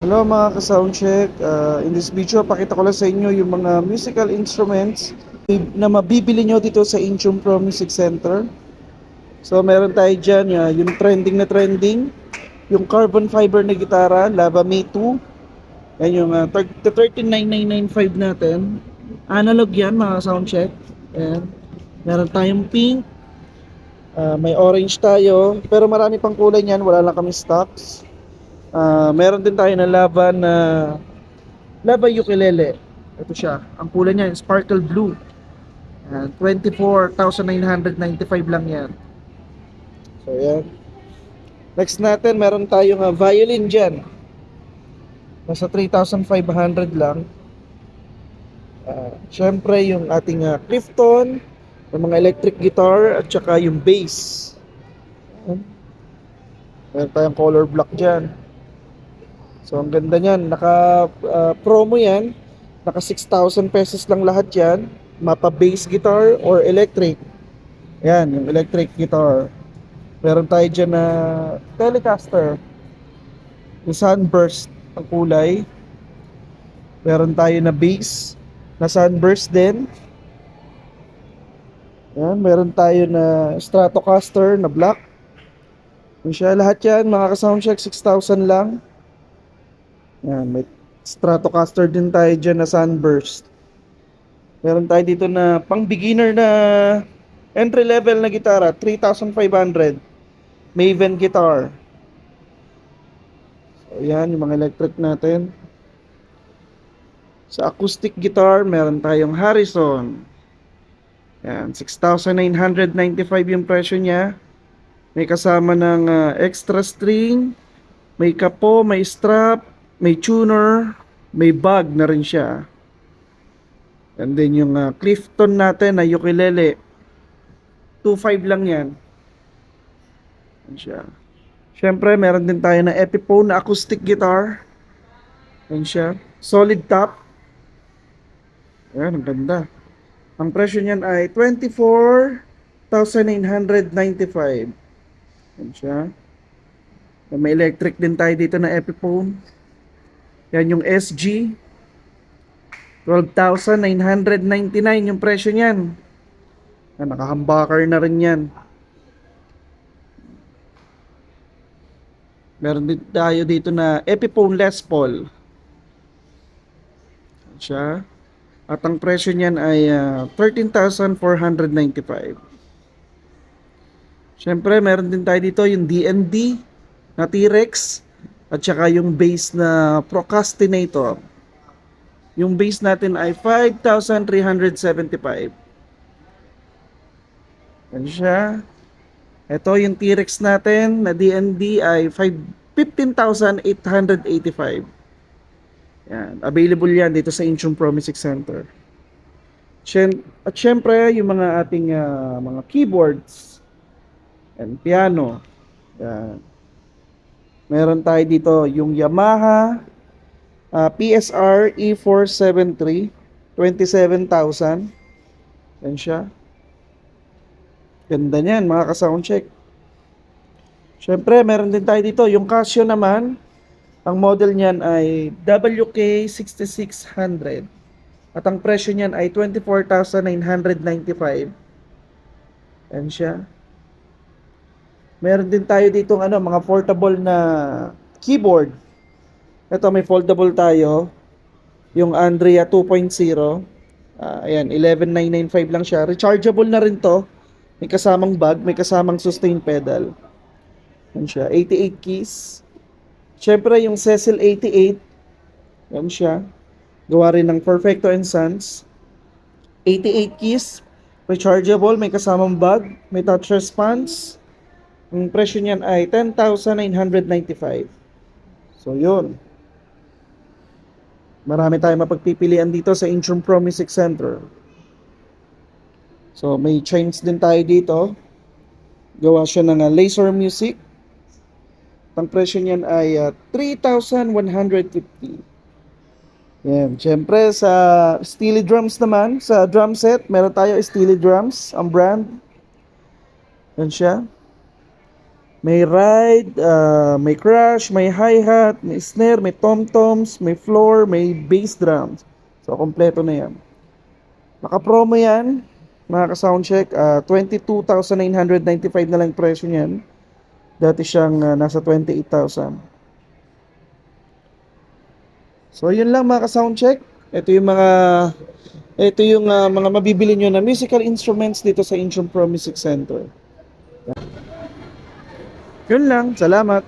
Hello mga ka-soundcheck. In this video, pakita ko lang sa inyo yung mga musical instruments na mabibili nyo dito sa Inchum Pro Music Center. So meron tayo dyan, yung trending, yung carbon fiber na gitara, Lava May 2. Yan yung 139995 natin. Analog yan mga soundcheck. Ayan. Meron tayong pink, may orange tayo, pero marami pang kulay niyan, wala lang kami stocks. Meron din tayo na lava ukulele. Ito siya. Ang kulay niya sparkle blue. 24,995 lang yan. So yan. Next natin, meron tayong violin dyan. Nasa 3,500 lang. Syempre yung ating Clifton, yung mga electric guitar, at saka yung bass. Ayan. Meron tayong color block dyan. So ang ganda niyan, promo yan. Naka 6,000 pesos lang lahat yan. Mapa bass guitar or electric. Yan, yung electric guitar. Meron tayo dyan na Telecaster. Yung Sunburst ang kulay. Meron tayo na bass na Sunburst din. Yan, meron tayo na Stratocaster na black. Yung siya, lahat yan, mga ka-soundcheck, 6,000 lang. Yan, may Stratocaster din tayo dyan na Sunburst. Meron tayo dito na pang beginner na entry level na gitara, 3,500. Maven guitar. So yan, yung mga electric natin. Sa acoustic guitar, meron tayong Harrison. Yan, 6,995 yung presyo niya. May kasama ng extra string, may kapo, may strap, may tuner, may bag na rin siya. And then yung Clifton natin na ukulele, 2.5 lang yan. Yan siya. Siyempre, meron din tayo na Epiphone na acoustic guitar. Yan siya. Solid top. Yan, ang ganda. Ang presyo niyan ay 24,995. Yan siya. May electric din tayo dito na Epiphone. Yan yung SG. 12,999 yung presyo niyan. Naka-humbucker na rin yan. Meron din tayo dito na Epiphone Les Paul. Yan siya. At ang presyo niyan ay 13,495. Siyempre, meron din tayo dito yung DND na T-Rex at saka yung bass na Procrastinator. Yung bass natin ay 5,375. Yan siya. Ito yung T-Rex natin na DND ay 15,885. Yan. Available yan dito sa Inchum Pro Music Center. At syempre, yung mga ating mga keyboards and piano. Yan. Meron tayo dito yung Yamaha PSR E473, 27,000. Yan siya. Ganda niyan, mga ka-soundcheck. Siyempre, meron din tayo dito. Yung Casio naman, ang model niyan ay WK6600. At ang presyo niyan ay 24,995. Yan siya. Meron din tayo dito mga portable na keyboard. Ito, may foldable tayo. Yung Andrea 2.0. Ayan, 11,995 lang siya. Rechargeable na rin to. May kasamang bag, may kasamang sustain pedal. Yan siya, 88 keys. Siyempre, yung Cecil 88. Yan siya. Gawa rin ng Perfecto and Sons. 88 keys. Rechargeable, may kasamang bag, may touch response. Ang presyo niyan ay 10,995. So, yun. Marami tayong mapagpipilian dito sa Inchum Pro Music Center. So, may chains din tayo dito. Gawa siya ng laser music. Ang presyo niyan ay 3,150. Yan. Siyempre, sa Steely Drums naman, sa drum set, meron tayo Steely Drums, ang brand. Yan siya. May ride, may crash, may hi-hat, may snare, may tom-toms, may floor, may bass drums. So, kompleto na yan. Naka-promo yan, mga ka-soundcheck. 22,995 na lang presyo niyan. Dati siyang nasa 28,000. So, yun lang mga ka-soundcheck. Ito yung mga mabibili nyo na musical instruments dito sa Incheon Pro Music Center. Yun lang. Salamat.